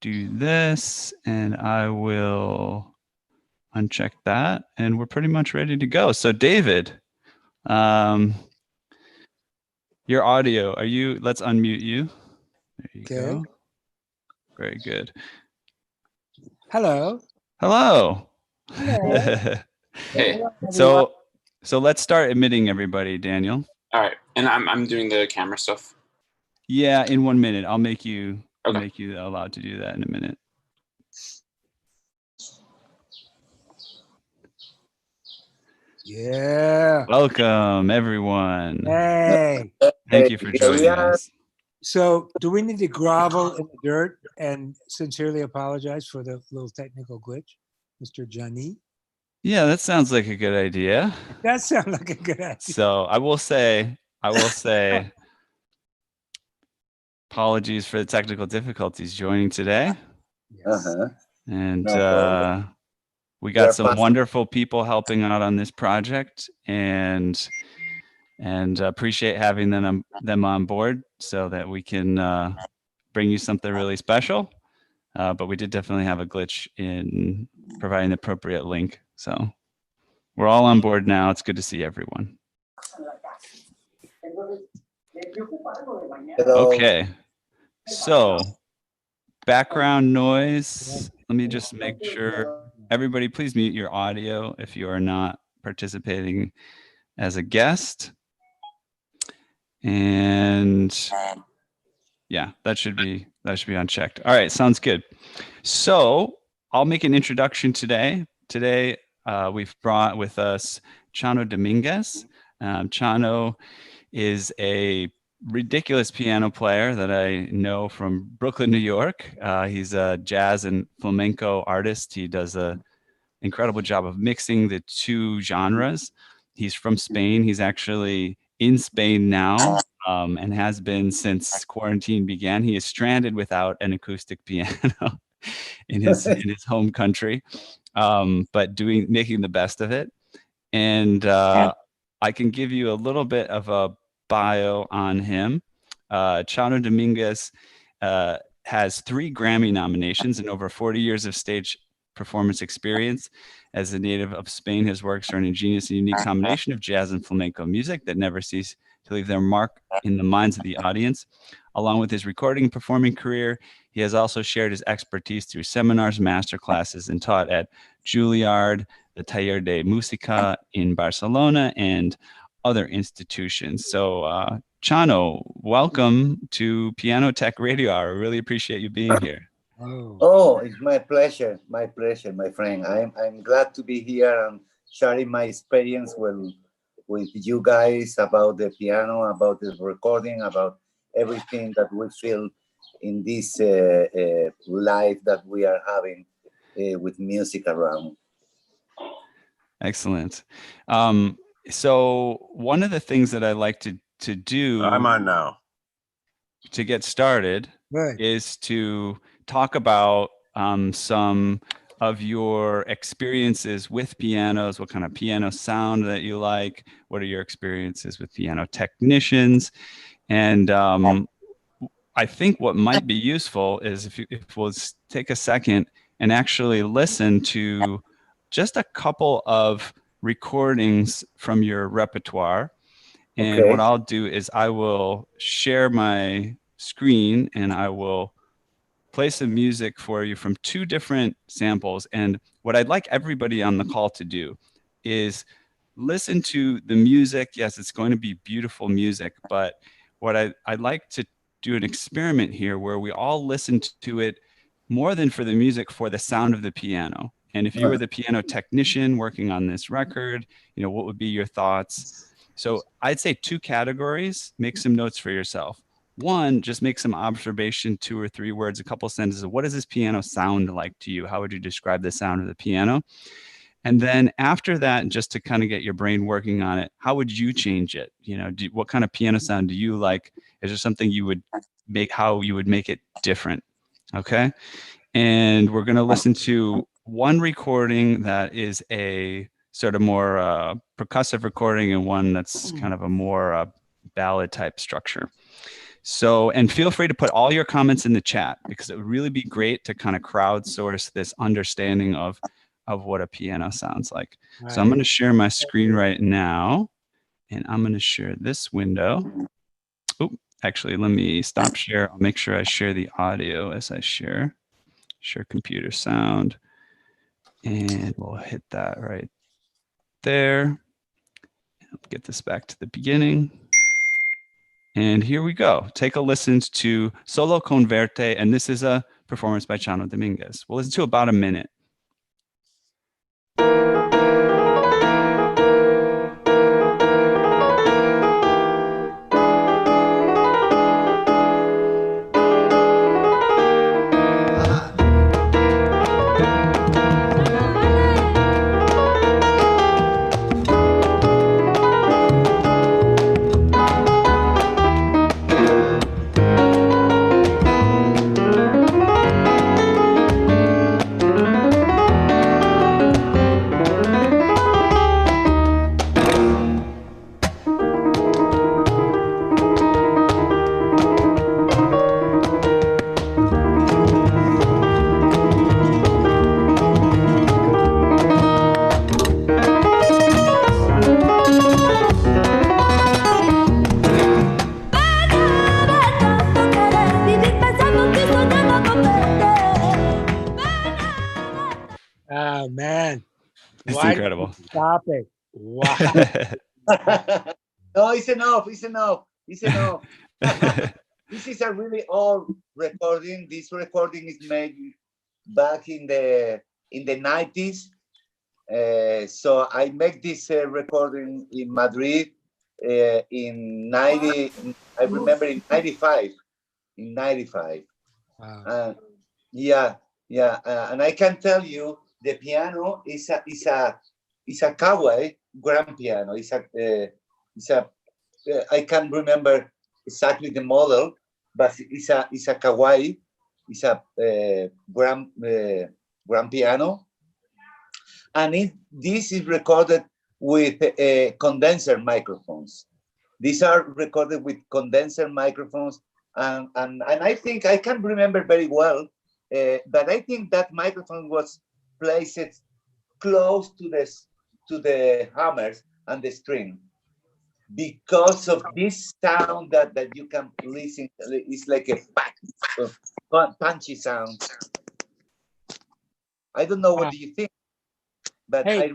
do this, and I will uncheck that, and we're pretty much ready to go. So David, your audio, let's unmute you. There you go. Very good. Hello. Hello. Hey. So let's start admitting everybody, Daniel. All right, and I'm doing the camera stuff. Yeah, in 1 minute. I'll make you allowed to do that in a minute. Yeah. Welcome, everyone. Hey. Thank you for joining us. So, do we need to grovel in the dirt and sincerely apologize for the little technical glitch, Mr. Johnny? Yeah, that sounds like a good idea. That sounds like a good idea. So I will say, apologies for the technical difficulties joining today. Yes. And No we got some wonderful people helping out on this project, and appreciate having them on board so that we can bring you something really special. But we did definitely have a glitch in providing the appropriate link. So we're all on board now. It's good to see everyone. Hello. Okay. So background noise. Let me just make sure. Everybody, please mute your audio if you are not participating as a guest. And yeah, that should be unchecked. All right, sounds good. So I'll make an introduction today. Today we've brought with us Chano Dominguez. Chano is a ridiculous piano player that I know from Brooklyn, New York. He's a jazz and flamenco artist. He does an incredible job of mixing the two genres. He's from Spain. He's actually in Spain now, and has been since quarantine began. He is stranded without an acoustic piano in his home country, but making the best of it. And I can give you a little bit of a bio on him. Chano Dominguez has 3 Grammy nominations and over 40 years of stage performance experience. As a native of Spain, his works are an ingenious and unique combination of jazz and flamenco music that never cease to leave their mark in the minds of the audience. Along with his recording and performing career, he has also shared his expertise through seminars, master classes, and taught at Juilliard, the Taller de Música in Barcelona, and other institutions. So Chano, welcome to Piano Tech Radio Hour. Really appreciate you being here. Oh, it's my pleasure, my friend. I'm glad to be here and sharing my experience with you guys about the piano, about the recording, about everything that we feel in this life that we are having with music around. Excellent. So one of the things that I like to do, I'm on now, to get started, is to talk about some of your experiences with pianos, what kind of piano sound that you like, what are your experiences with piano technicians. And I think what might be useful is if we'll take a second and actually listen to just a couple of recordings from your repertoire. And what I'll do is I will share my screen and I will play some music for you from 2 different samples. And what I'd like everybody on the call to do is listen to the music. Yes, it's going to be beautiful music, but what I'd like to do an experiment here where we all listen to it more than for the music, for the sound of the piano. And if you were the piano technician working on this record, what would be your thoughts? So I'd say 2 categories. Make some notes for yourself. 1, just make some observation, 2 or 3 words, a couple sentences. What does this piano sound like to you? How would you describe the sound of the piano? And then after that, just to kind of get your brain working on it, how would you change it? What kind of piano sound do you like? Is there something you would make, how you would make it different? Okay. And we're going to listen to one recording that is a sort of more percussive recording and one that's kind of a more ballad type structure. So, and feel free to put all your comments in the chat because it would really be great to kind of crowdsource this understanding of what a piano sounds like. So I'm going to share my screen right now, and I'm going to share this window. Oh, actually, let me stop share. I'll make sure I share the audio as I share computer sound, and we'll hit that right there. Get this back to the beginning. And here we go. Take a listen to Solo con Verte, and this is a performance by Chano Dominguez. We'll listen to about a minute. Oh man, It's why incredible. Stop it! Wow. No, it's enough. It's enough. It's enough. This is a really old recording. This recording is made back in the 90s. So I make this recording in Madrid in 90. I remember in 95. In 95. Wow. Yeah. And I can tell you, the piano is a Kawai grand piano. I can't remember exactly the model, but it's a Kawai. It's a grand piano, and this is recorded with condenser microphones. These are recorded with condenser microphones, and I think I can remember very well, but I think that microphone was placed close to the hammers and the string, because of this sound that you can listen. It's like a punchy sound. I don't know, what do you think? But Hey.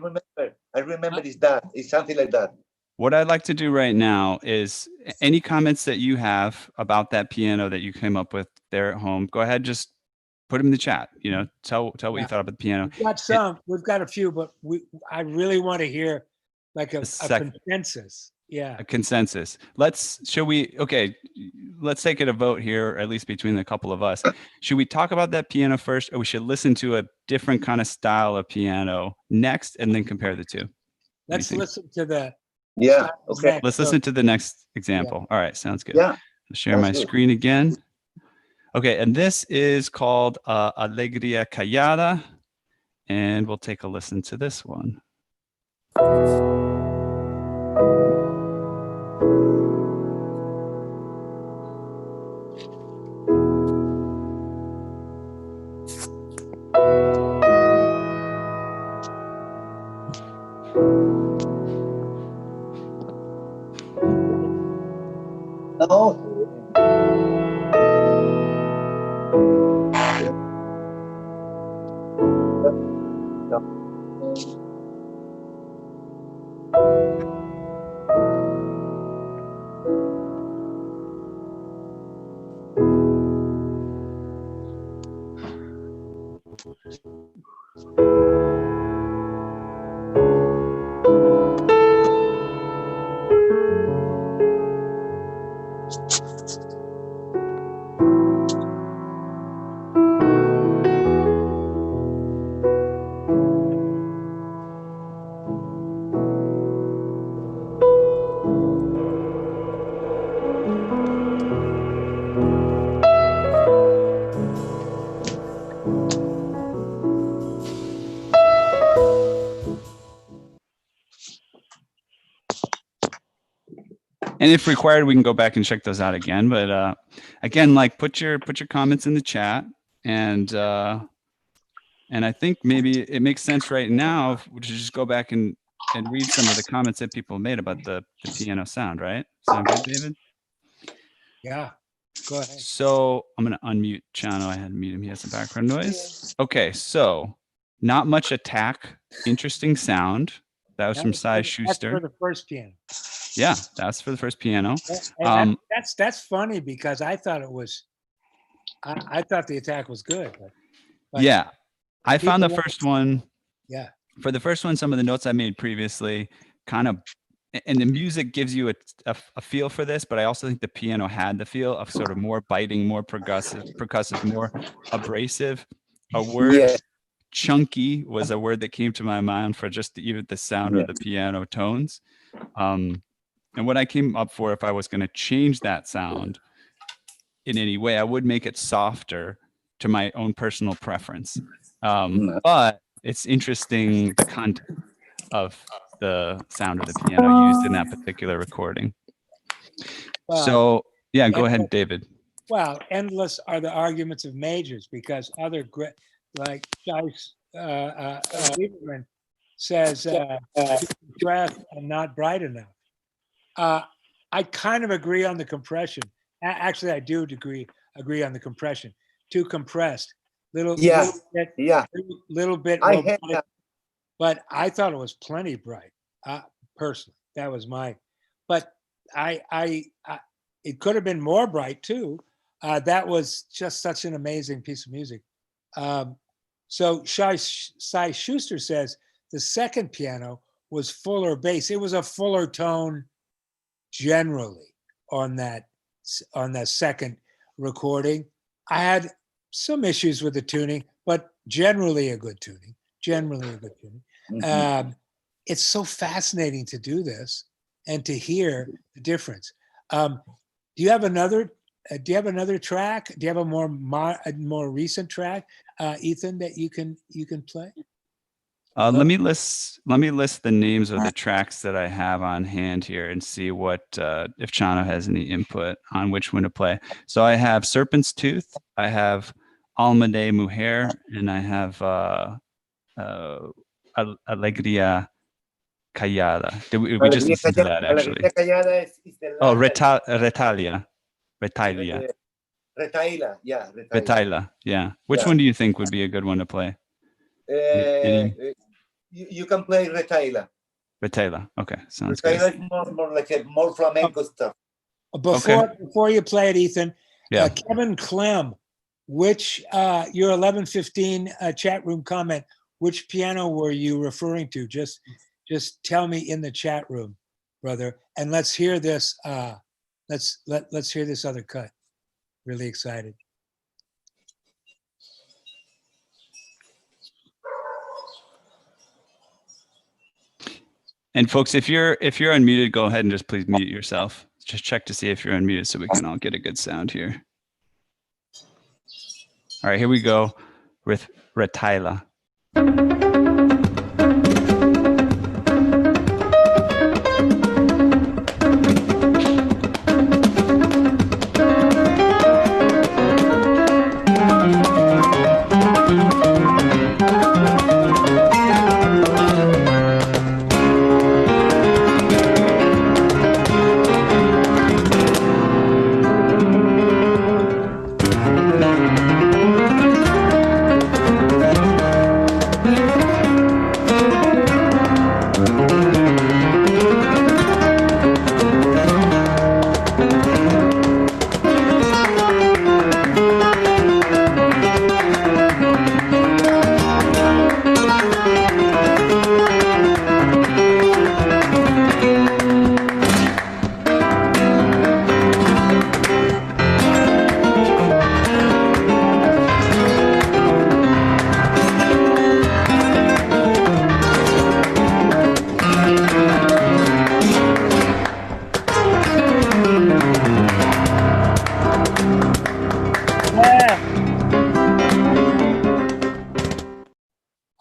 I remember it's something like that. What I'd like to do right now is any comments that you have about that piano that you came up with there at home, go ahead, just put them in the chat. You know, tell what you thought about the piano. We've got a few, but I really want to hear like a consensus. Yeah. A consensus. Let's take it a vote here, or at least between a couple of us. Should we talk about that piano first, or we should listen to a different kind of style of piano next and then compare the two? Let's listen to the okay. Let's listen to the next example. All right, sounds good. Yeah. I'll share my screen again. Okay, and this is called Alegría Callada, and we'll take a listen to this one. No. And if required, we can go back and check those out again. But again, like put your comments in the chat, and I think maybe it makes sense right now to just go back and read some of the comments that people made about the piano sound. Right? Sound good, David? Yeah. Go ahead. So I'm going to unmute Chano. I had to mute him. He has some background noise. Okay, so not much attack. Interesting sound. That was from Cy That's Schuster. for the first piano. Yeah, that's for the first piano. And that's funny because I thought it was. I thought the attack was good. But Yeah, I found the people first one. Yeah. For the first one, some of the notes I made previously kind of, and the music gives you a feel for this, but I also think the piano had the feel of sort of more biting, more percussive, more abrasive. A word, chunky, was a word that came to my mind for just even the sound of the piano tones. And what I came up for, if I was going to change that sound in any way, I would make it softer to my own personal preference. But it's interesting the content of the sound of the piano used in that particular recording. So yeah, go ahead, David. Well, endless are the arguments of majors because other like Scheiss Lieberman says compressed and not bright enough. I kind of agree on the compression. Actually, I do agree on the compression. Too compressed, little bit. I had that. But I thought it was plenty bright. Personally, that was my. But it could have been more bright too. That was just such an amazing piece of music. So Cy Schuster says the second piano was fuller bass. It was a fuller tone generally on that second recording. I had some issues with the tuning, but generally a good tuning. Mm-hmm. It's so fascinating to do this and to hear the difference. Do you have another track? Do you have a more recent track, Ethan, that you can play? Let me list the names of the tracks that I have on hand here and see what if Chano has any input on which one to play. So I have Serpent's Tooth, I have Alma de Mujer, and I have Alegría Callada. We just listened to that actually. Oh, Retaila. Retaila, yeah. Which one do you think would be a good one to play? You can play Retaila. Retaila, okay, sounds Retaila good. is more like more flamenco stuff. Before you play it, Ethan, Kevin Clem, which your 11:15 chat room comment, which piano were you referring to? Just tell me in the chat room, brother, and let's hear this. Let's hear this other cut. Really excited. And folks, if you're unmuted, go ahead and just please mute yourself. Just check to see if you're unmuted so we can all get a good sound here. All right, here we go with Retaila.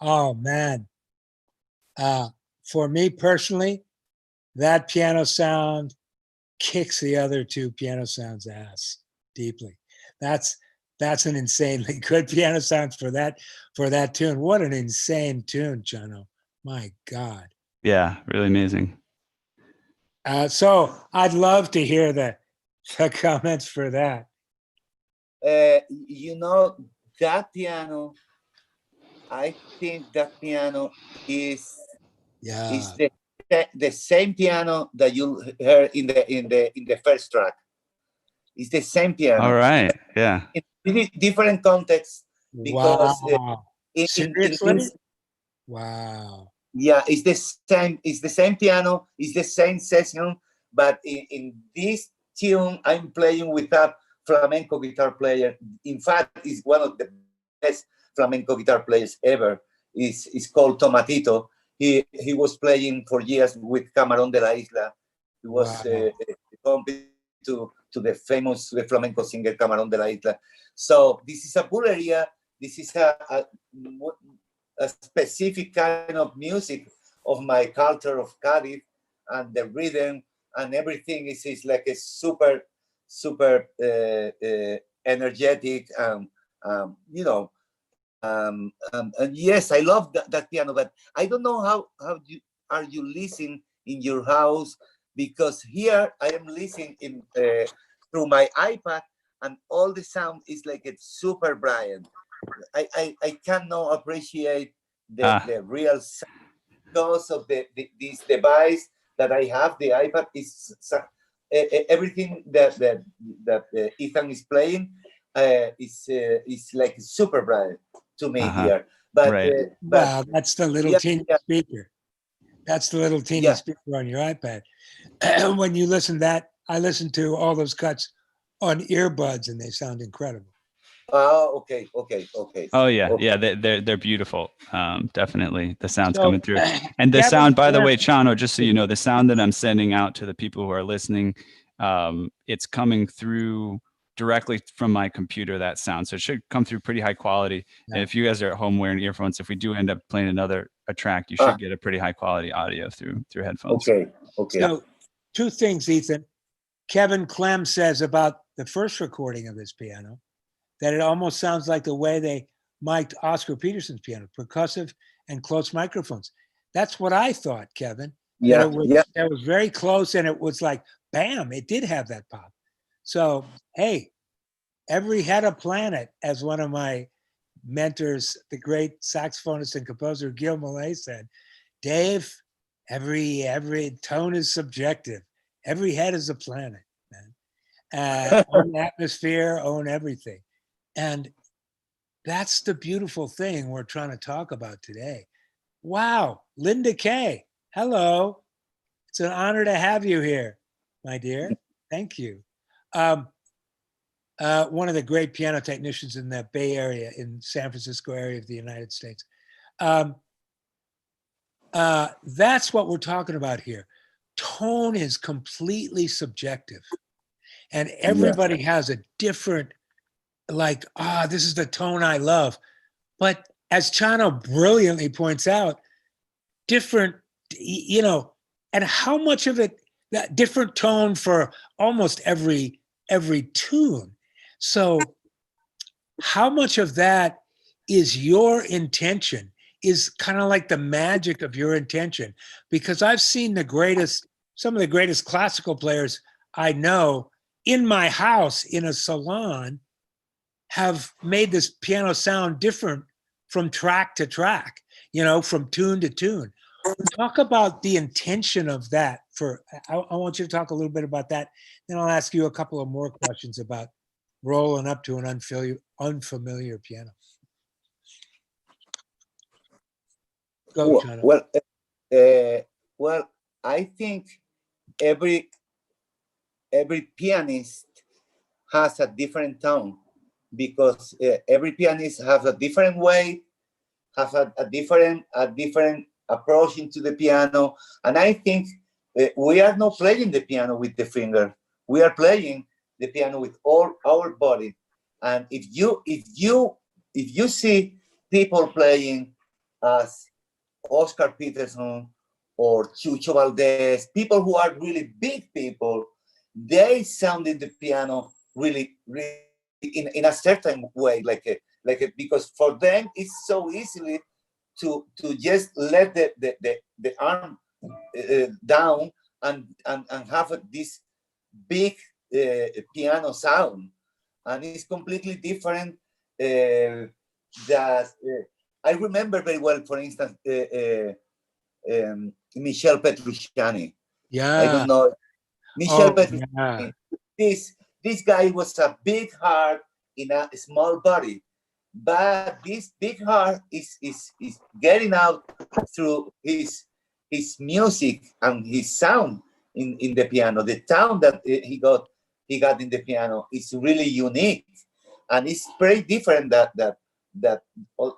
Oh man. For me personally, that piano sound kicks the other two piano sounds ass deeply. That's an insanely good piano sounds for that tune. What an insane tune, Chano. My God. Yeah, really amazing. So I'd love to hear the comments for that. You know, that piano, I think that piano is the same piano that you heard in the first track. It's the same piano. All right. Yeah. In different contexts because Wow. Seriously? Wow. Yeah, it's the same. It's the same piano. It's the same session, but in this tune, I'm playing with a flamenco guitar player. In fact, he's one of the best flamenco guitar players ever. It's called Tomatito. He was playing for years with Camarón de la Isla. He was accompanied to the famous flamenco singer Camarón de la Isla. So this is a bulería. This is a specific kind of music of my culture of Cádiz, and the rhythm and everything is like a super energetic, you know, and yes, I love that piano, but I don't know how are you listening in your house, because here I am listening in through my iPad, and all the sound is like it's super bright. I cannot appreciate the real sound because of this device that I have. The iPad is everything that Ethan is playing is like super bright to me here. But, wow, that's the little teeny speaker. That's the little teeny speaker on your iPad. When you listen to that, I listen to all those cuts on earbuds, and they sound incredible. Oh, okay. Oh yeah, they're beautiful. Definitely, the sound's coming through, and the sound. By the way, Chano, just so you know, the sound that I'm sending out to the people who are listening, it's coming through directly from my computer. That sound, so it should come through pretty high quality. Yeah. And if you guys are at home wearing earphones, if we do end up playing a track, you should get a pretty high quality audio through headphones. Okay. So, two things, Ethan. Kevin Clem says about the first recording of this piano that it almost sounds like the way they mic'd Oscar Peterson's piano, percussive and close microphones. That's what I thought, Kevin. Yeah, It was very close, and it was like, bam, it did have that pop. So, hey, every head a planet, as one of my mentors, the great saxophonist and composer Gil Millet said. Dave, every tone is subjective. Every head is a planet, man. Own atmosphere, own everything. And that's the beautiful thing we're trying to talk about today. Wow, Linda Kay, hello. It's an honor to have you here, my dear. Thank you. One of the great piano technicians in the Bay Area, in San Francisco area of the United States. That's what we're talking about here. Tone is completely subjective. And everybody has a different, like, this is the tone I love. But as Chano brilliantly points out, different, you know, and how much of it, that different tone for almost every tune. So how much of that is your intention, is kind of like the magic of your intention? Because I've seen some of the greatest classical players I know in my house, in a salon, have made this piano sound different from track to track, you know, from tune to tune. Talk about the intention of that. I want you to talk a little bit about that. Then I'll ask you a couple of more questions about rolling up to an unfamiliar piano. Go, Chano. Well, I think every pianist has a different tone, because every pianist has a different way, have a different approach into the piano. And I think we are not playing the piano with the finger. We are playing the piano with all our body. And if you see people playing as Oscar Peterson or Chucho Valdés, people who are really big people, they sounded the piano really, really in a certain way, because for them it's so easily to just let the arm down and have this big piano sound, and it's completely different. That I remember very well, for instance, Michel Petrucciani. Yeah. I don't know. Michel Yeah. Petrucciani. This guy was a big heart in a small body, but this big heart is getting out through his music and his sound in the piano. The tone that he got in the piano is really unique, and it's very different that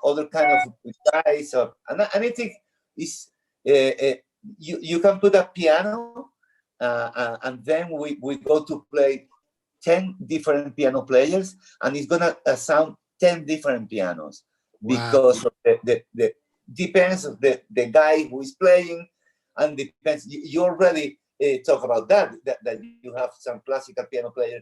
other kind of guys. And I think it's you can put a piano and then we go to play 10 different piano players, and it's gonna sound 10 different pianos. Wow. Because of the depends of the guy who is playing, and depends. You already talk about that you have some classical piano player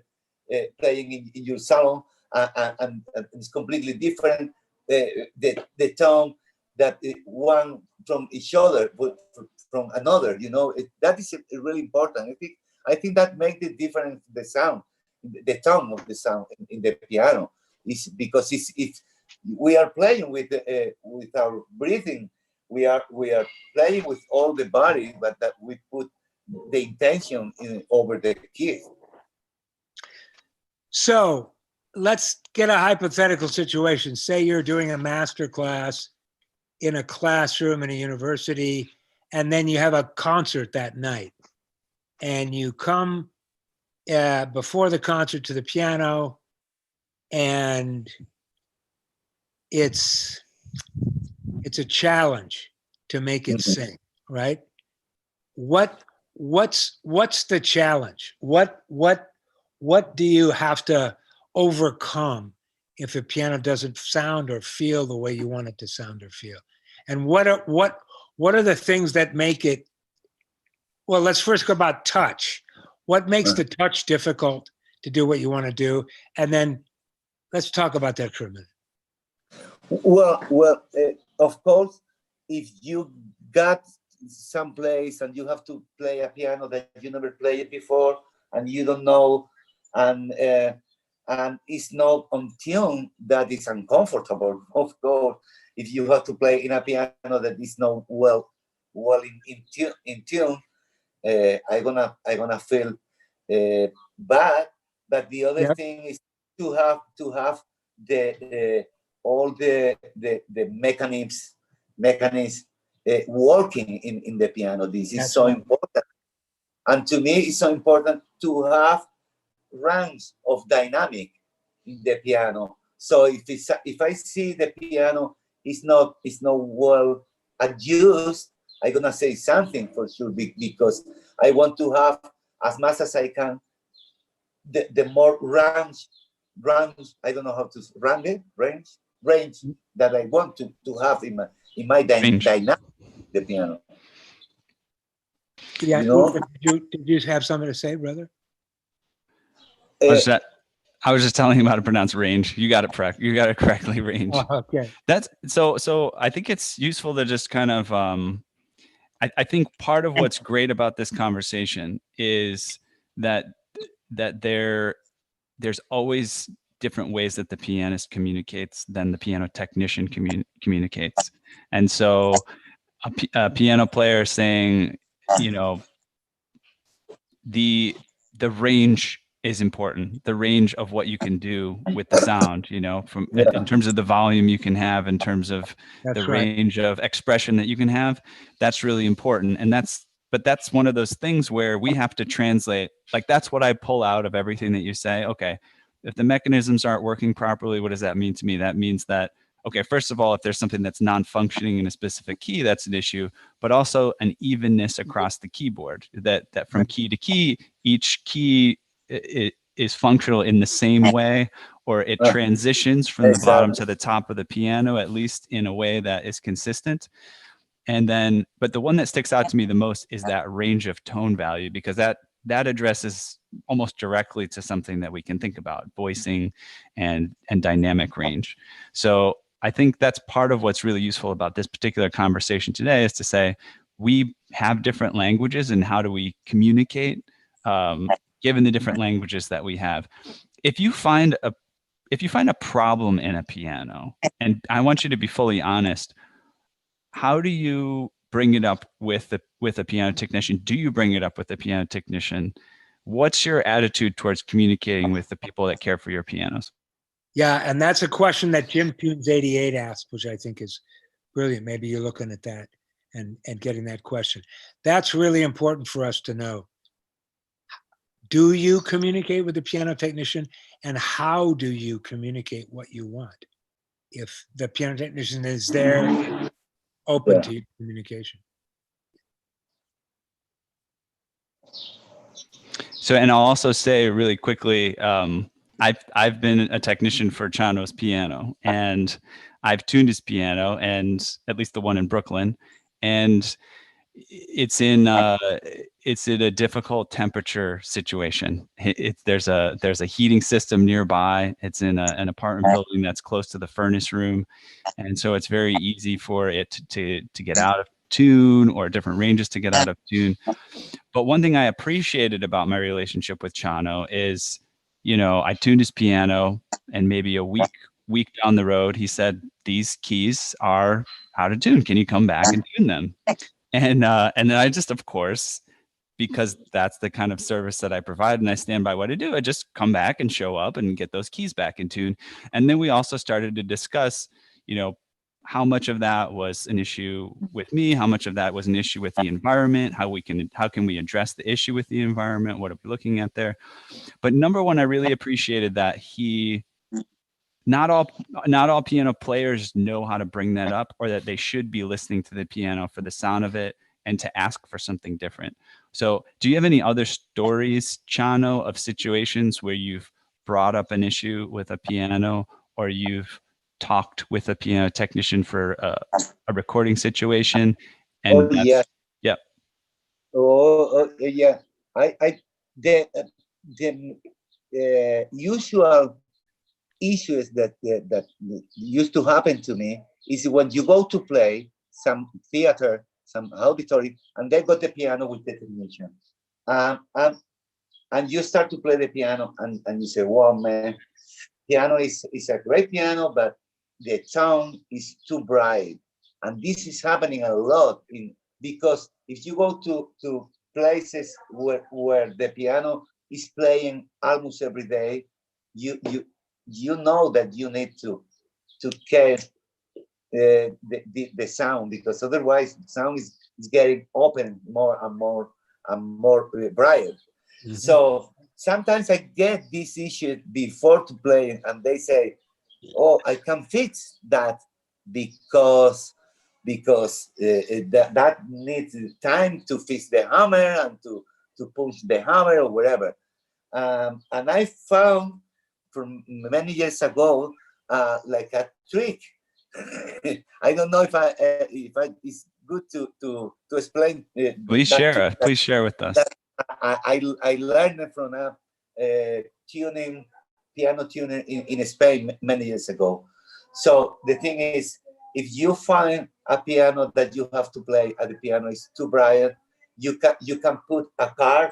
playing in your salon, and it's completely different. The tone that one from each other, but from another, that is really important. I think that makes the difference. The sound, the tone of the sound in the piano is because we are playing with our breathing. We are playing with all the body, but that we put the intention over the key. So let's get a hypothetical situation. Say you're doing a master class in a classroom in a university, and then you have a concert that night, and you come before the concert to the piano, and it's a challenge to make it sing, right? What's the challenge? What do you have to overcome if a piano doesn't sound or feel the way you want it to sound or feel? And what are the things that make it? Well, let's first go about touch. What makes the touch difficult to do what you want to do? And then let's talk about that for a minute. Well, of course, if you got someplace and you have to play a piano that you never played before and you don't know, and it's not on tune, that is uncomfortable. Of course, if you have to play in a piano that is not well in tune, I'm gonna feel bad. But the other thing is to have the all the mechanisms working in the piano. This is so important, and to me, it's so important to have range of dynamic in the piano. So if I see the piano is not well adjusted, I'm gonna say something for sure, because I want to have as much as I can the more range. I don't know how to range that I want to have in my dynamic the piano. Yeah, did you have something to say, brother? I was just telling him how to pronounce range. You got it correct. You got it correctly, range. Oh, okay. That's so I think it's useful to just kind of I think part of what's great about this conversation is that there's always different ways that the pianist communicates than the piano technician communicates. And so a piano player saying, the range is important. The range of what you can do with the sound, in terms of the volume you can have, in terms of range of expression that you can have, that's really important. And that's one of those things where we have to translate. Like, that's what I pull out of everything that you say. Okay, if the mechanisms aren't working properly, what does that mean to me? That means that, okay, first of all, if there's something that's non-functioning in a specific key, that's an issue, but also an evenness across the keyboard, that from key to key, each key is functional in the same way, or it transitions from the bottom to the top of the piano, at least in a way that is consistent. And then, but the one that sticks out to me the most is that range of tone value, because that that addresses almost directly to something that we can think about, voicing and dynamic range. So I think that's part of what's really useful about this particular conversation today, is to say we have different languages, and how do we communicate given the different languages that we have. If you find a problem in a piano, and I want you to be fully honest, how do you bring it up with a piano technician? Do you bring it up with the piano technician? What's your attitude towards communicating with the people that care for your pianos? Yeah, and that's a question that Jim Tunes 88 asked, which I think is brilliant. Maybe you're looking at that and getting that question. That's really important for us to know. Do you communicate with the piano technician, and how do you communicate what you want? If the piano technician is there, open to your communication. So, and I'll also say really quickly, I've been a technician for Chano's piano, and I've tuned his piano, and at least the one in Brooklyn, and it's in a difficult temperature situation. There's a heating system nearby. It's in an apartment building that's close to the furnace room, and so it's very easy for it to get out of tune, or different ranges to get out of tune. But one thing I appreciated about my relationship with Chano is, I tuned his piano, and maybe a week down the road, he said, "These keys are out of tune. Can you come back and tune them?" And then I just, of course, because that's the kind of service that I provide and I stand by what I do, I just come back and show up and get those keys back in tune. And then we also started to discuss, how much of that was an issue with me, how much of that was an issue with the environment, how can we address the issue with the environment, what are we looking at there. But number one, I really appreciated that not all piano players know how to bring that up, or that they should be listening to the piano for the sound of it and to ask for something different. So do you have any other stories, Chano, of situations where you've brought up an issue with a piano, or you've talked with a piano technician for a recording situation? And yeah. Yep. Yeah. The usual issues that used to happen to me is when you go to play some theater, some auditory, and they got the piano with the technician, and you start to play the piano, and you say, "Wow, man, piano is a great piano, but the sound is too bright." And this is happening a lot because if you go to places where the piano is playing almost every day, you know that you need to care the sound, because otherwise the sound is getting open more and more bright. Mm-hmm. So sometimes I get this issue before to play, and they say, "Oh, I can fix that because that needs time to fix the hammer and to push the hammer or whatever." And I found from many years ago, like a trick. I don't know if it's good to explain. Please share with us. I learned it from a piano tuner in Spain many years ago. So the thing is, if you find a piano that you have to play at the piano is too bright, you can put a card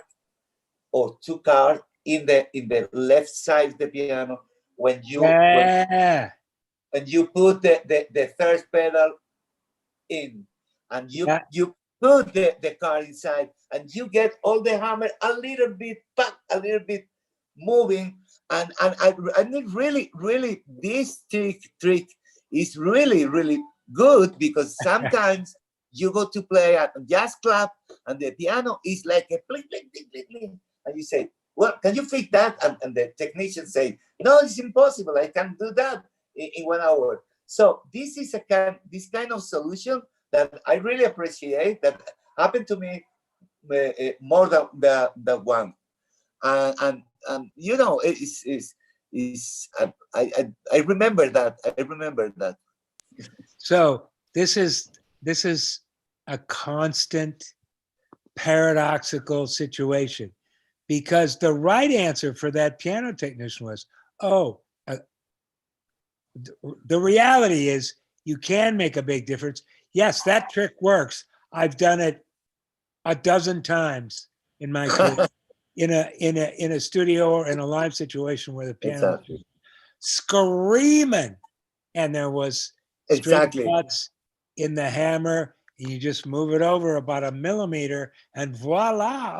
or two cards in the left side of the piano. When you put the third pedal in, and you put the card inside, and you get all the hammer a little bit moving, and I really this trick is really good, because sometimes you go to play at a jazz club and the piano is like a bling, bling, bling, bling, bling, and you say, "Well, can you fix that?" And the technician say, "No, it's impossible. I can't do that in 1 hour." So this is this kind of solution that I really appreciate, that happened to me more than the one. And I remember that. I remember that. So this is a constant paradoxical situation. because the right answer for that piano technician was, oh, the reality is you can make a big difference. Yes, that trick works. I've done it a dozen times in my career in a studio or in a live situation where the piano Exactly. was screaming and there was Exactly. string cuts in the hammer. You just move it over about a millimeter and voila.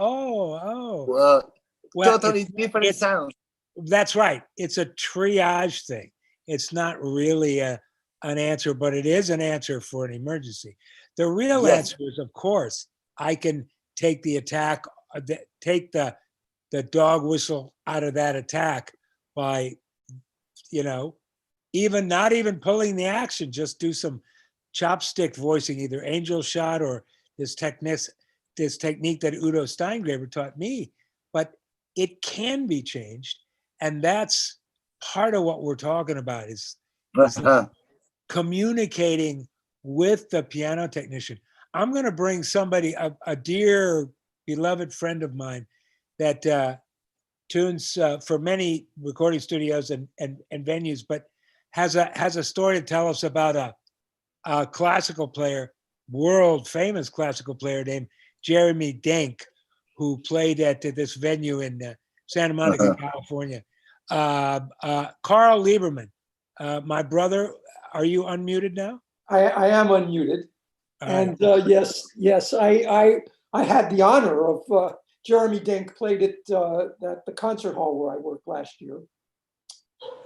Well, Well, totally different sound. that's right. It's a triage thing. It's not really an answer, but it is an answer for an emergency. The real Yes. answer is, of course, I can take the attack, take the dog whistle out of that attack by, even not even pulling the action, just do some chopstick voicing, either angel shot or this technique that Udo Steingraber taught me. But it can be changed. And that's part of what we're talking about is communicating with the piano technician. I'm going to bring somebody, a dear beloved friend of mine that tunes for many recording studios and venues, but has a story to tell us about a classical player, world famous classical player named Jeremy Denk, who played at this venue in Santa Monica, California. Carl Lieberman, my brother, are you unmuted now? I am unmuted. And yes, I had the honor of Jeremy Denk played at the concert hall where I worked last year.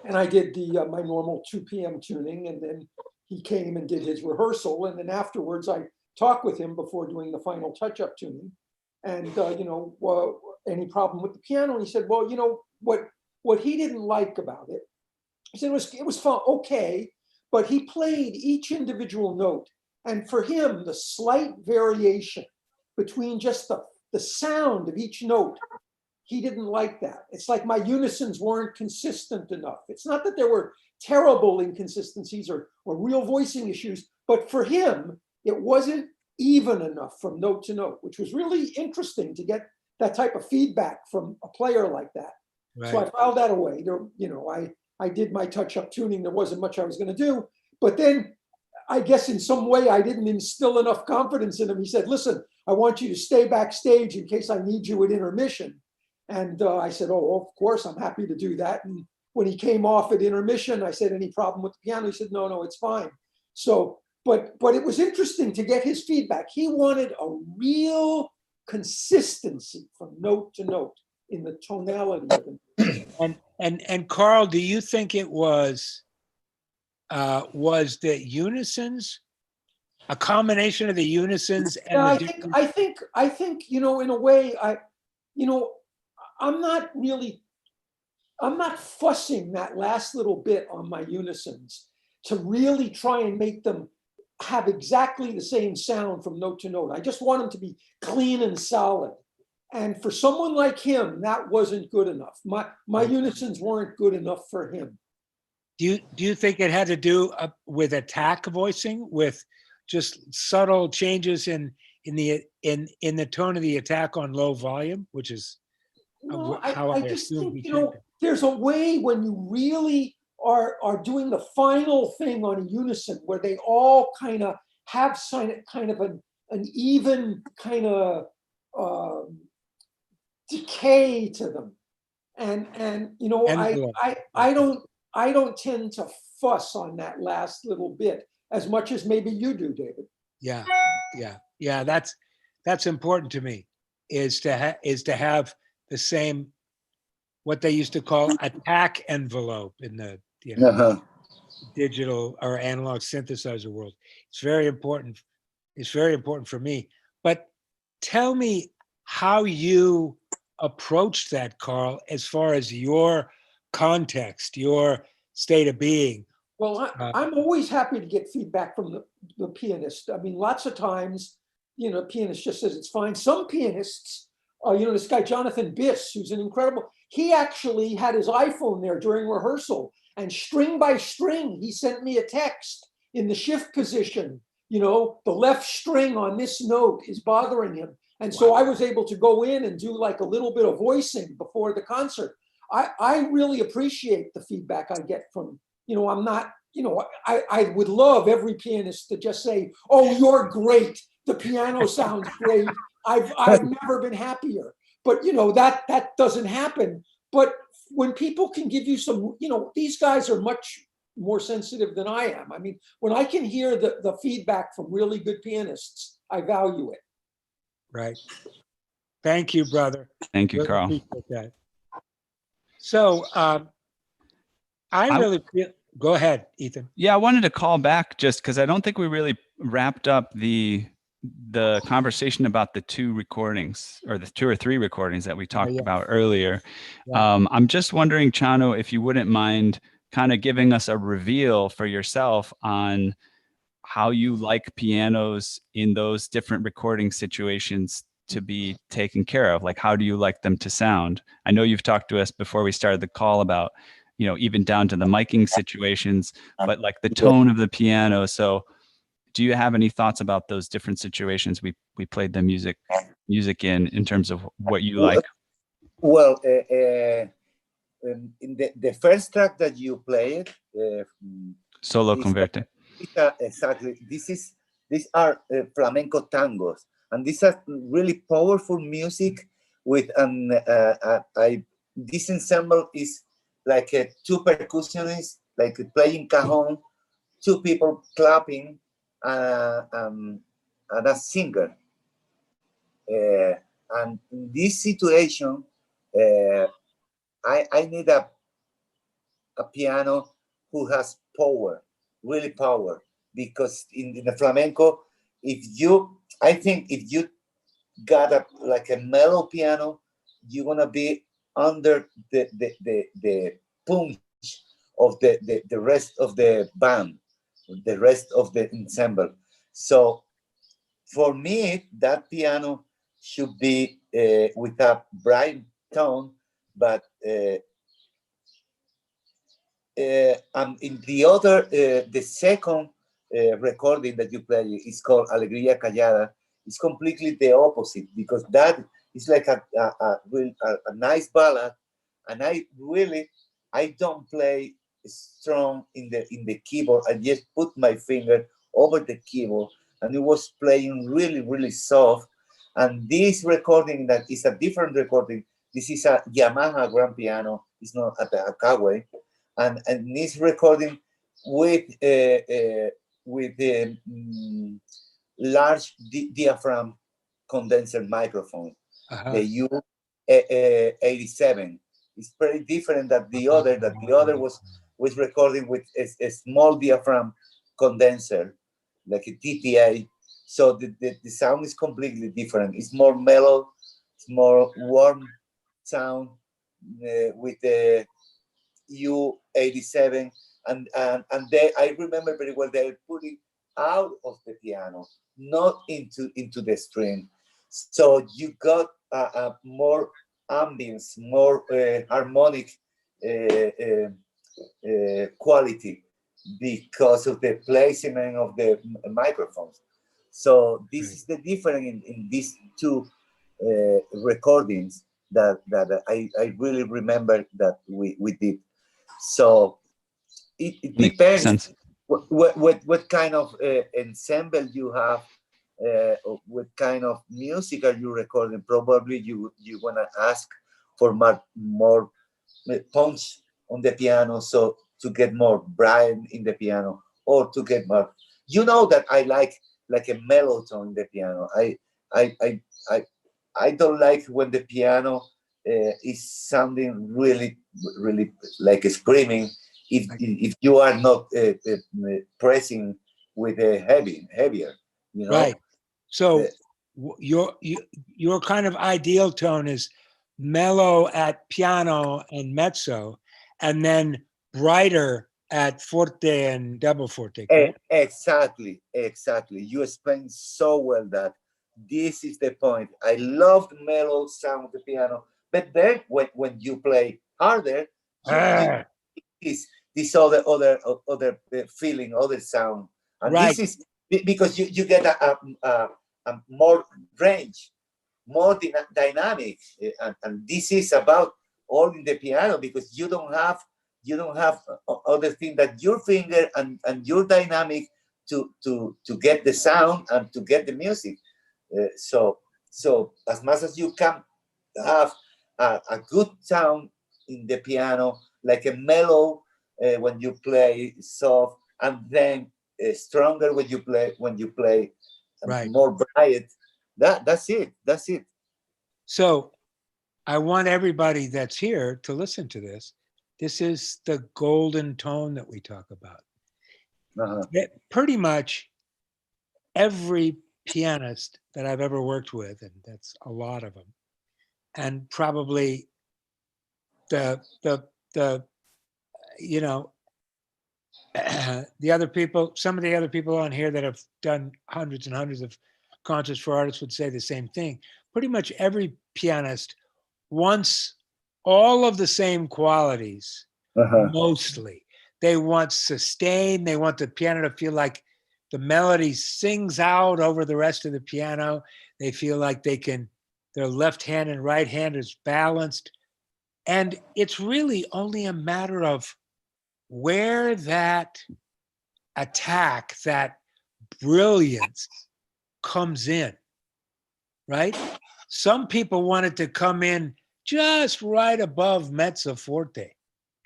And I did my normal 2 p.m. tuning, and then he came and did his rehearsal. And then afterwards, I talked with him before doing the final touch-up tuning. And, any problem with the piano? And he said, well, what he didn't like about it, he said it was fun, okay, but he played each individual note. And for him, the slight variation between just the sound of each note, he didn't like that. It's like my unisons weren't consistent enough. It's not that there were terrible inconsistencies or real voicing issues, but for him, it wasn't even enough from note to note, which was really interesting to get that type of feedback from a player like that. Right. So I filed that away. There, I did my touch-up tuning. There wasn't much I was going to do, but then I guess in some way I didn't instill enough confidence in him. He said, listen, I want you to stay backstage in case I need you at intermission. And I said, oh, of course, I'm happy to do that. And when he came off at intermission, I said, any problem with the piano? He said, no, it's fine. So, but it was interesting to get his feedback. He wanted a real consistency from note to note in the tonality of it. And Carl, do you think it was the unisons, a combination of the unisons? And I think, in a way, I'm not fussing that last little bit on my unisons to really try and make them have exactly the same sound from note to note. I just want them to be clean and solid. And for someone like him, that wasn't good enough. My unisons weren't good enough for him. Do you think it had to do with attack voicing, with just subtle changes in the tone of the attack on low volume, which is how I just think there's a way when you really are doing the final thing on a unison where they all kind of have kind of an even kind of decay to them, and I don't tend to fuss on that last little bit as much as maybe you do, David. Yeah. That's important to me. Is to have the same, what they used to call attack envelope in the digital or analog synthesizer world. It's very important. It's very important for me. But tell me how you approached that, Carl, as far as your context, your state of being. Well, I'm always happy to get feedback from the pianist. I mean, lots of times, the pianist just says it's fine. Some pianists, this guy, Jonathan Biss, who's an incredible, he actually had his iPhone there during rehearsal, and string by string, he sent me a text in the shift position. The left string on this note is bothering him. And so I was able to go in and do like a little bit of voicing before the concert. I really appreciate the feedback I get from, I'm not, I would love every pianist to just say, oh, you're great. The piano sounds great. I've never been happier. But, that doesn't happen. But when people can give you some, these guys are much more sensitive than I am. I mean, when I can hear the feedback from really good pianists, I value it. Right. Thank you, brother. Thank you, Really Carl. appreciate that. So I really feel, go ahead, Ethan. Yeah, I wanted to call back just because I don't think we really wrapped up the conversation about the 2 recordings, or the 2 or 3 recordings that we talked about earlier. Yeah. I'm just wondering, Chano, if you wouldn't mind kind of giving us a reveal for yourself on how you like pianos in those different recording situations to be taken care of. Like, how do you like them to sound? I know you've talked to us before we started the call about, even down to the miking situations, but like the tone of the piano. So do you have any thoughts about those different situations we played the music in terms of what you like? Well, in the first track that you played, Solo Converte. Exactly. These are flamenco tangos, and these are really powerful music with this ensemble is like 2 percussionists, like playing cajon, 2 people clapping, and a singer. And in this situation, I need a piano who has power, really power, because in the flamenco, I think if you got like a mellow piano, you're gonna be under the punch of the rest of the band, the rest of the ensemble. So for me, that piano should be with a bright tone, but in the second recording that you play is called Alegría Callada. It's completely the opposite, because that is like a nice ballad, and I don't play strong in the keyboard. I just put my finger over the keyboard, and it was playing really, really soft. And this recording, that is a different recording. This is a Yamaha grand piano. It's not a Kawai. And this recording with the large diaphragm condenser microphone, the U87. It's very different than the other. That the other was recording with a small diaphragm condenser, like a TTA. So the sound is completely different. It's more mellow, it's more warm sound with the U87, and I remember very well they put it out of the piano, not into the string. So you got a more ambience, more harmonic quality because of the placement of the microphones. So this is the difference in these 2 recordings that I really remember that we did. So it depends what kind of ensemble you have, what kind of music are you recording. Probably you want to ask for more punch on the piano, so to get more bright in the piano, or to get more. That I like a mellow tone in the piano. I don't like when the piano is sounding really, really like screaming. If you are not pressing with a heavier, Right. So your kind of ideal tone is mellow at piano and mezzo, and then brighter at forte and double forte. Correct? Exactly. You explained so well that this is the point. I love the mellow sound of the piano, but then when you play harder, this other feeling, other sound, and right. This is because you get a more range more dynamic. And this is about all in the piano, because you don't have other thing that your finger and your dynamic to get the sound and to get the music. So as much as you can have a good sound in the piano, like a mellow when you play soft, and then stronger when you play Right. more bright. That's it. So I want everybody that's here to listen to this. This is the golden tone that we talk about. Pretty much every pianist that I've ever worked with, and that's a lot of them, and probably the you know, the other people, some of the other people on here that have done hundreds and hundreds of concerts for artists would say the same thing. Pretty much every pianist wants all of the same qualities, mostly. They want sustain. They want the piano to feel like the melody sings out over the rest of the piano. They feel like their left hand and right hand is balanced. And it's really only a matter of where that attack, that brilliance comes in, right? Some people want it to come in just right above mezzo forte,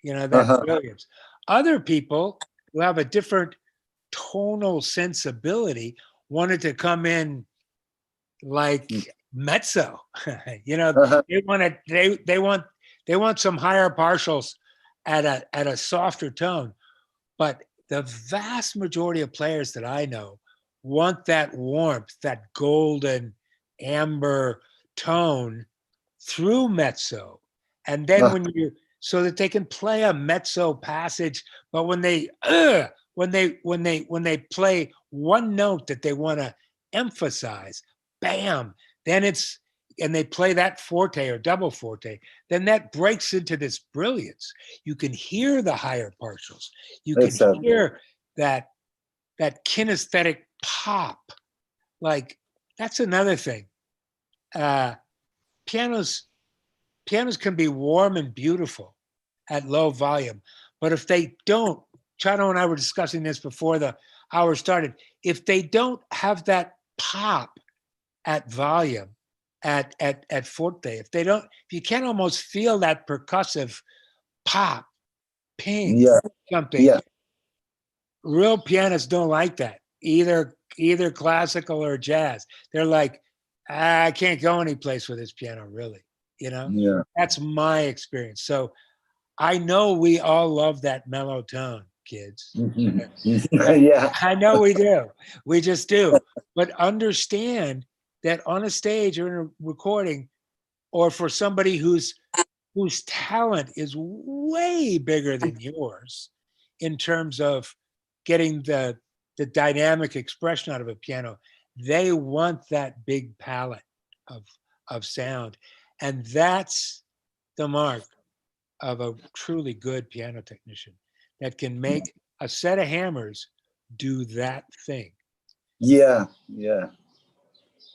that brilliance. Other people who have a different tonal sensibility want it to come in like mezzo. They want some higher partials at a softer tone. But the vast majority of players that I know want that warmth, that golden amber tone through mezzo. And then so that they can play a mezzo passage, but when they play one note that they want to emphasize, bam, then and they play that forte or double forte, then that breaks into this brilliance. You can hear the higher partials. You can hear that kinesthetic pop. Like, that's another thing. Pianos can be warm and beautiful at low volume, but if they don't, Chano and I were discussing this before the hour started, if they don't have that pop at volume, at forte, if you can't almost feel that percussive pop, ping, something. Real pianists don't like that, either classical or jazz. They're like, I can't go any place with this piano, really. That's my experience. So I know we all love that mellow tone, kids. I know we do. We just do. But understand that on a stage or in a recording, or for somebody whose talent is way bigger than yours in terms of getting the dynamic expression out of a piano, they want that big palette of sound. And that's the mark of a truly good piano technician that can make a set of hammers do that thing. Yeah.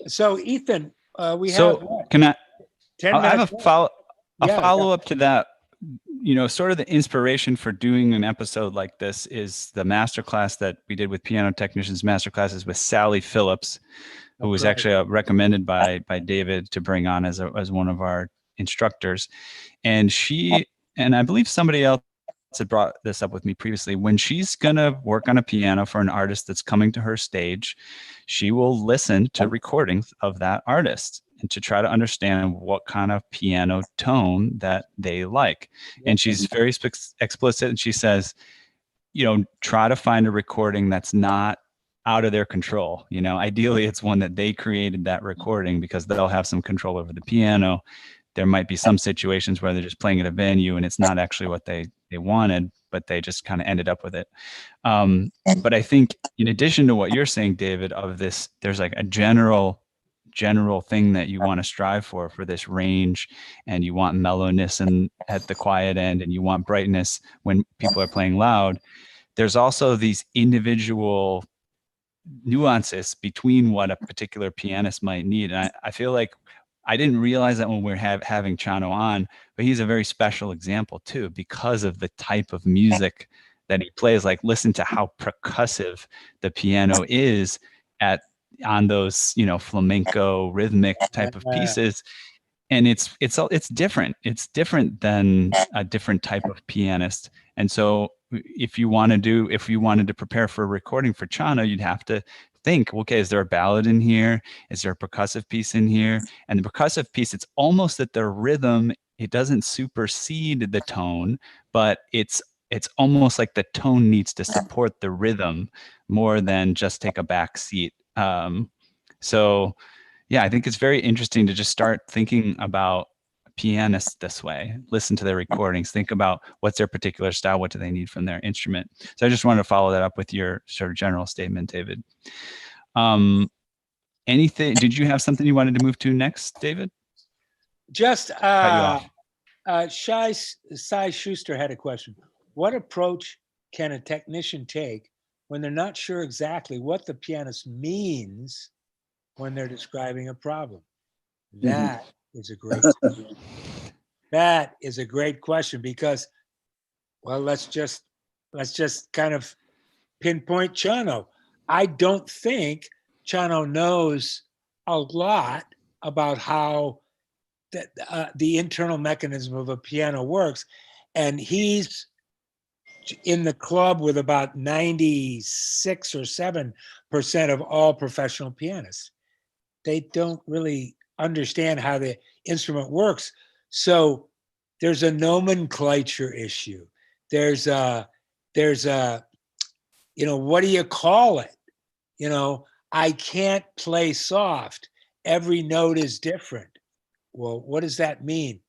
So Ethan, we have can I 10 I'll minutes. have a follow up to that. Sort of the inspiration for doing an episode like this is the masterclass that we did with Piano Technicians Masterclasses with Sally Phillips, who was actually recommended by David to bring on as one of our instructors. And she, and I believe somebody else had brought this up with me previously, when she's going to work on a piano for an artist that's coming to her stage, she will listen to recordings of that artist and to try to understand what kind of piano tone that they like. And she's very explicit, and she says, try to find a recording that's not out of their control. Ideally it's one that they created that recording, because they'll have some control over the piano. There might be some situations where they're just playing at a venue and it's not actually what they wanted, but they just kind of ended up with it. But I think in addition to what you're saying, David, of this, there's like a general thing that you want to strive for this range, and you want mellowness and at the quiet end, and you want brightness when people are playing loud. There's also these individual nuances between what a particular pianist might need. And I feel like I didn't realize that when we're having Chano on, but he's a very special example too, because of the type of music that he plays. Like, listen to how percussive the piano is on those, flamenco rhythmic type of pieces. And it's different. It's different than a different type of pianist. And so if you wanted to prepare for a recording for Chano, you'd have to think, okay, is there a ballad in here? Is there a percussive piece in here? And the percussive piece, it's almost that the rhythm, it doesn't supersede the tone, but it's almost like the tone needs to support the rhythm more than just take a back seat. So yeah, I think it's very interesting to just start thinking about pianists this way. Listen to their recordings, think about what's their particular style, what do they need from their instrument. So I just wanted to follow that up with your sort of general statement, David. Anything, did you have something you wanted to move to next, David? Just Cut you off. Cy Schuster had a question. What approach can a technician take when they're not sure exactly what the pianist means when they're describing a problem? That is a great that is a great question, because, well, let's just kind of pinpoint Chano. I don't think Chano knows a lot about how the internal mechanism of a piano works, and he's in the club with about 96 or 7% of all professional pianists. They don't really understand how the instrument works. So there's a nomenclature issue. There's a, what do you call it? I can't play soft. Every note is different. Well, what does that mean?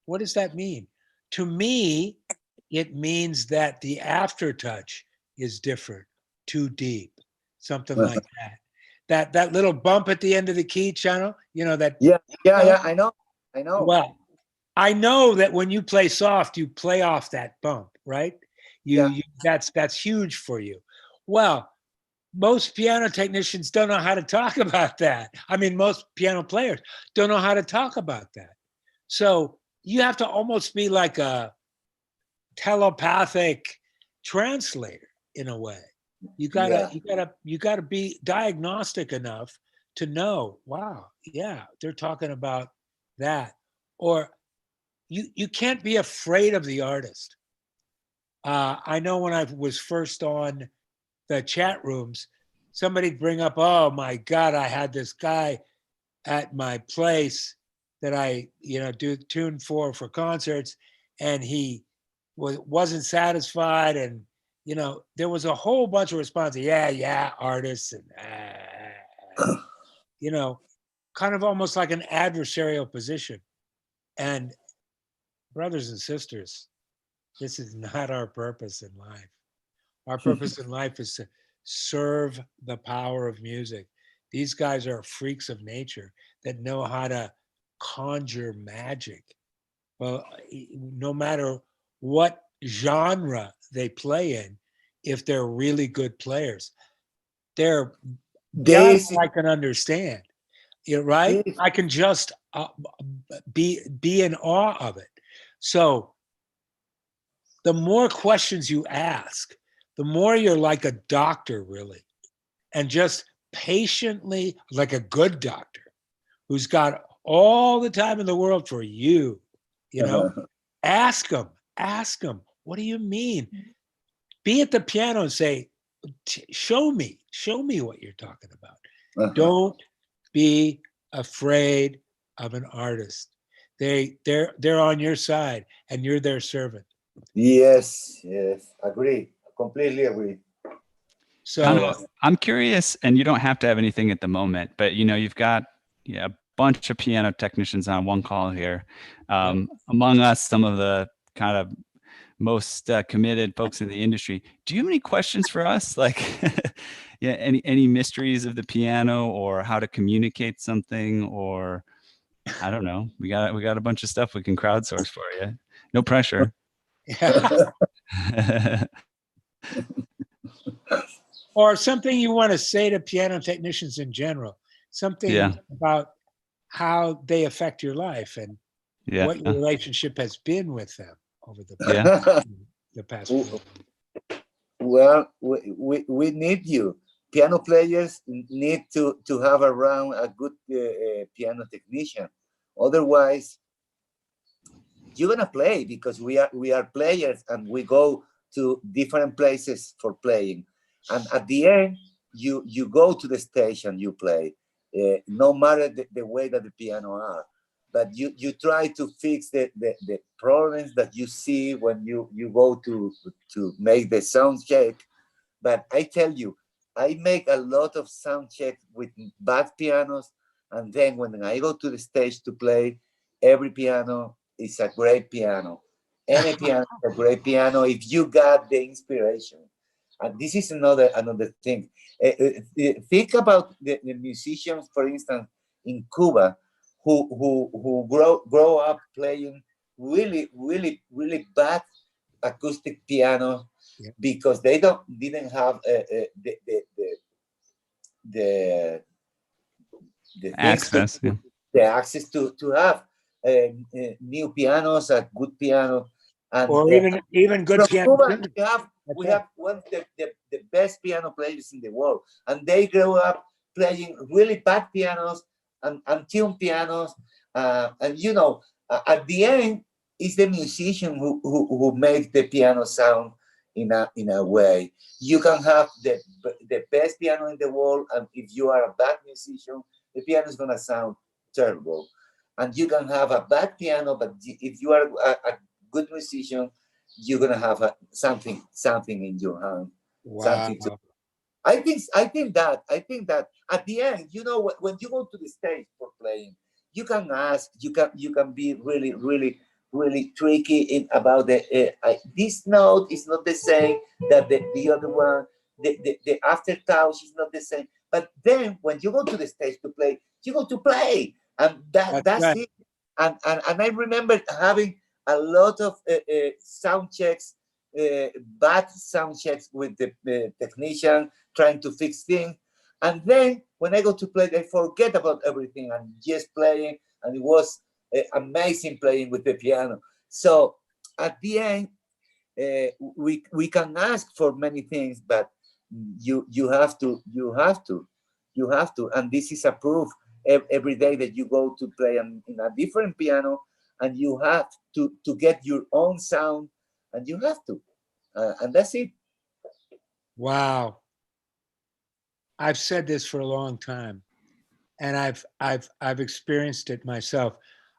What does that mean? To me, it means that the aftertouch is different, too deep, something like that. That little bump at the end of the key, Chano, that. Yeah, I know. Well, I know that when you play soft, you play off that bump, right? That's huge for you. Well, most piano technicians don't know how to talk about that. I mean, most piano players don't know how to talk about that. So you have to almost be like a telepathic translator in a way. You gotta be diagnostic enough to know, wow, yeah, they're talking about that. Or you can't be afraid of the artist. I know when I was first on the chat rooms, somebody'd bring up, oh my God, I had this guy at my place that I, do tune for concerts, and he wasn't satisfied, and there was a whole bunch of responses. Yeah, artists, and kind of almost like an adversarial position. And brothers and sisters, this is not our purpose in life. Our purpose in life is to serve the power of music. These guys are freaks of nature that know how to conjure magic. Well, no matter what genre they play in, if they're really good players, I can understand. Right? I can just be in awe of it. So the more questions you ask, the more you're like a doctor, really, and just patiently, like a good doctor who's got all the time in the world for you, ask them, what do you mean? Be at the piano and say, show me what you're talking about. Don't be afraid of an artist. They're on your side and you're their servant. Yes, agree, completely agree. So I'm curious, and you don't have to have anything at the moment, but you've got a bunch of piano technicians on one call here. Among us, some of the kind of most committed folks in the industry. Do you have any questions for us? Like, any mysteries of the piano, or how to communicate something, or I don't know. We got a bunch of stuff we can crowdsource for you. No pressure. Or something you want to say to piano technicians in general. Something about how they affect your life and Yeah. what your relationship has been with them over the past W- 4 Well, we need you. Piano players need to have around a good piano technician. Otherwise, you're gonna play because we are players and we go to different places for playing. And at the end, you go to the stage and you play, no matter the way that the piano are. But you try to fix the problems that you see when you go to make the sound check. But I tell you, I make a lot of sound checks with bad pianos, and then when I go to the stage to play, every piano is a great piano. Any piano is a great piano if you got the inspiration. And this is another thing. Think about the musicians, for instance, in Cuba, who grow up playing really bad acoustic piano Yeah. because they didn't have the things Access. Yeah. the access to have new pianos, a good piano, and or even good from piano. Cuba, That's we right. have one of the best piano players in the world, and they grow up playing really bad pianos and tuned pianos, and you know, at the end, it's the musician who makes the piano sound in a way. You can have the best piano in the world, and if you are a bad musician, the piano is gonna sound terrible. And you can have a bad piano, but if you are a good musician, you're gonna have something in your hand, Wow. something to. I think that at the end, you know, when you go to the stage for playing, you can ask, you can be really tricky about this note is not the same that the other one. The aftertouch is not the same. But then when you go to the stage to play, you go to play, and that's right. it. And I remember having a lot of sound checks, bad sound checks with the technician trying to fix things. And then when I go to play, I forget about everything and just playing. And it was amazing playing with the piano. So at the end, we can ask for many things, but you have to, and this is a proof every day that you go to play in a different piano, and you have to get your own sound, and you have to, and that's it. Wow. I've said this for a long time, and I've experienced it myself.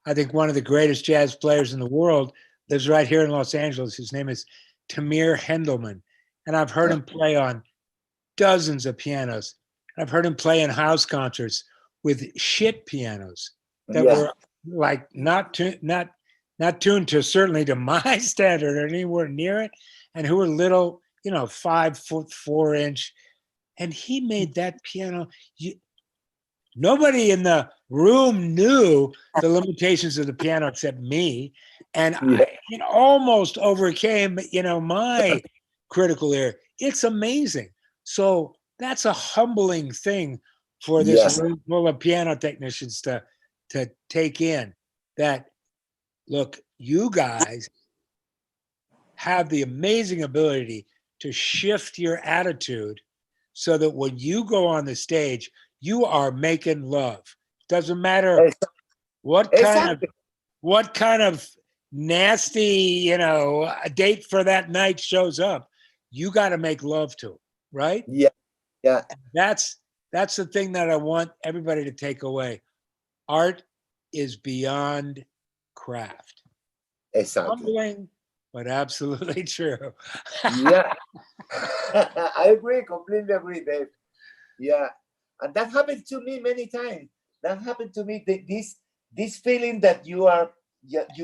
I think one of the greatest jazz players in the world lives right here in Los Angeles. His name is Tamir Hendelman, and I've heard him play on dozens of pianos. I've heard him play in house concerts with shit pianos that were like not tuned to certainly to my standard or anywhere near it, and who were little, 5'4" and he made that piano. Nobody in the room knew the limitations of the piano except me, and it almost overcame, my critical ear. It's amazing. So that's a humbling thing for this room full of piano technicians to take in. That, look, you guys have the amazing ability to shift your attitude so that when you go on the stage, you are making love. Doesn't matter what kind of nasty, date for that night shows up. You got to make love to it, right? Yeah. That's the thing that I want everybody to take away. Art is beyond craft. Exactly. Humbling, but absolutely true. Yeah. I agree, completely agree, Dave. Yeah. And that happened to me many times. That happened to me. This feeling that you're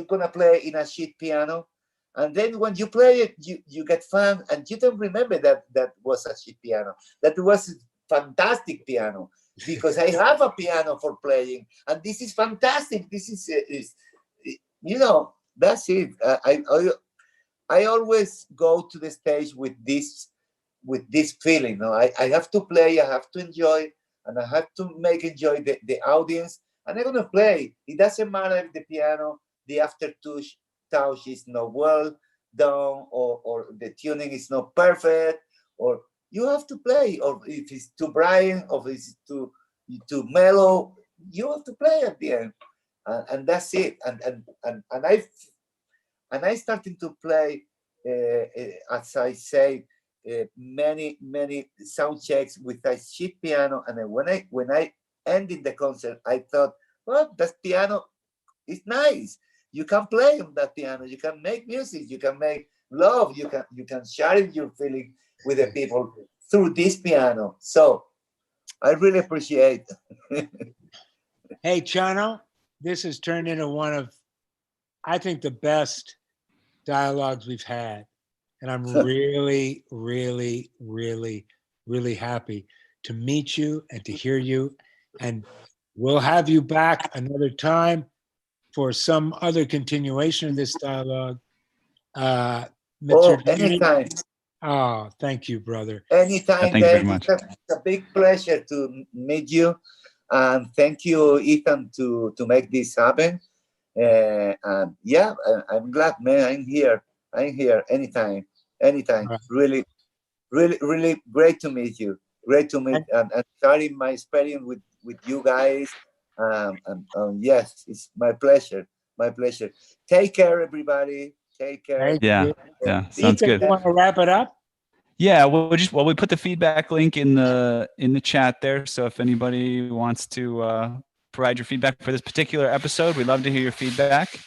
gonna play in a shit piano, and then when you play it, you get fun, and you don't remember that was a shit piano. That was a fantastic piano, because I have a piano for playing, and this is fantastic. This is that's it. I always go to the stage with this feeling. I have to play, I have to enjoy, and I have to enjoy the audience, and I'm gonna play. It doesn't matter if the piano, the touch is not well done, or the tuning is not perfect, or you have to play, or if it's too bright, or if it's too mellow, you have to play at the end, and that's it. And I started to play, as I say, many sound checks with a sheet piano, and then when I ended the concert, I thought, well, that piano is nice. You can play on that piano. You can make music. You can make love. You can share your feeling with the people through this piano. So I really appreciate. Hey, Chano, this has turned into one of, I think, the best dialogues we've had. And I'm really, really, really, really happy to meet you and to hear you. And we'll have you back another time for some other continuation of this dialogue. Mr. Anytime. Oh, thank you, brother. Anytime. Thank you very much. It's a big pleasure to meet you. And thank you, Ethan, to make this happen. And yeah, I'm glad, man. I'm here anytime. Right. Really, really, really great to meet you. Great to meet and sharing my experience with you guys. Yes, it's my pleasure. My pleasure. Take care, everybody. Take care. Yeah. Sounds good. You want to wrap it up? Yeah, we put the feedback link in the chat there. So if anybody wants to provide your feedback for this particular episode, we'd love to hear your feedback.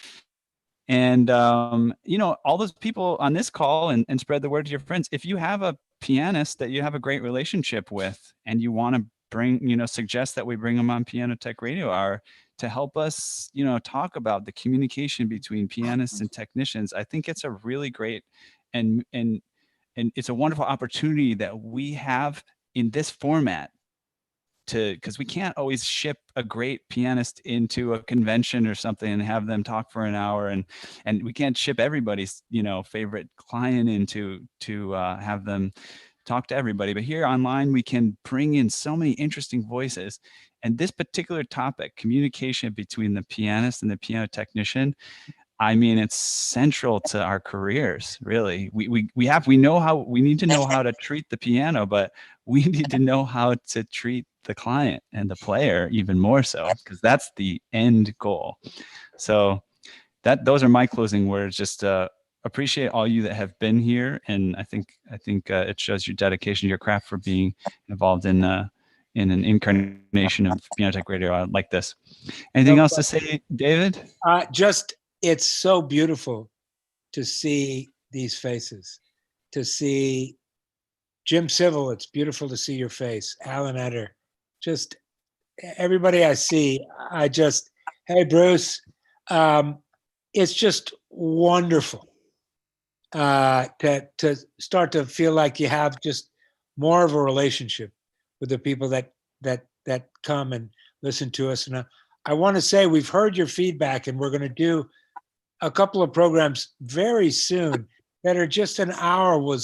And all those people on this call, and spread the word to your friends. If you have a pianist that you have a great relationship with, and you want to bring, suggest that we bring them on Piano Tech Radio Hour to help us, talk about the communication between pianists and technicians, I think it's a really great and it's a wonderful opportunity that we have in this format, because we can't always ship a great pianist into a convention or something and have them talk for an hour, and we can't ship everybody's favorite client in to have them talk to everybody. But here online, we can bring in so many interesting voices. And this particular topic, communication between the pianist and the piano technician, I mean, it's central to our careers, really. We need to know how to treat the piano, but we need to know how to treat the client and the player even more so, because that's the end goal. So those are my closing words. Just appreciate all you that have been here, and I think it shows your dedication to your craft for being involved in an incarnation of Piano Tech Radio like this. Anything else to say, David? It's so beautiful to see these faces, to see Jim Civil. It's beautiful to see your face. Alan Etter, just everybody I see. Hey, Bruce. It's just wonderful to start to feel like you have just more of a relationship with the people that come and listen to us. And I want to say we've heard your feedback, and we're going to do a couple of programs very soon that are just an hour with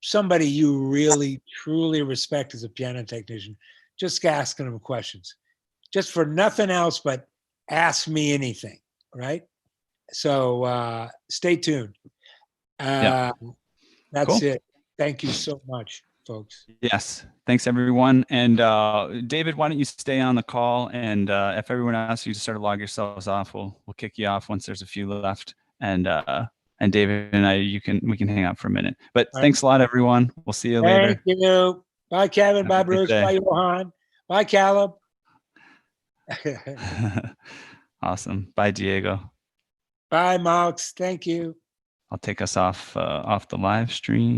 somebody you really truly respect as a piano technician, just asking them questions, just for nothing else but ask me anything, right? So stay tuned. That's cool. It. Thank you so much, folks. Yes. Thanks, everyone. And David, why don't you stay on the call? And if everyone asks you to sort of log yourselves off, we'll kick you off once there's a few left. And David and I, we can hang out for a minute. But thanks a lot, everyone. We'll see you later. Thank you. Bye, Kevin. Bye, Bruce. Bye, Johan. Bye, Caleb. Awesome. Bye, Diego. Bye, Mox. Thank you. I'll take us off the live stream.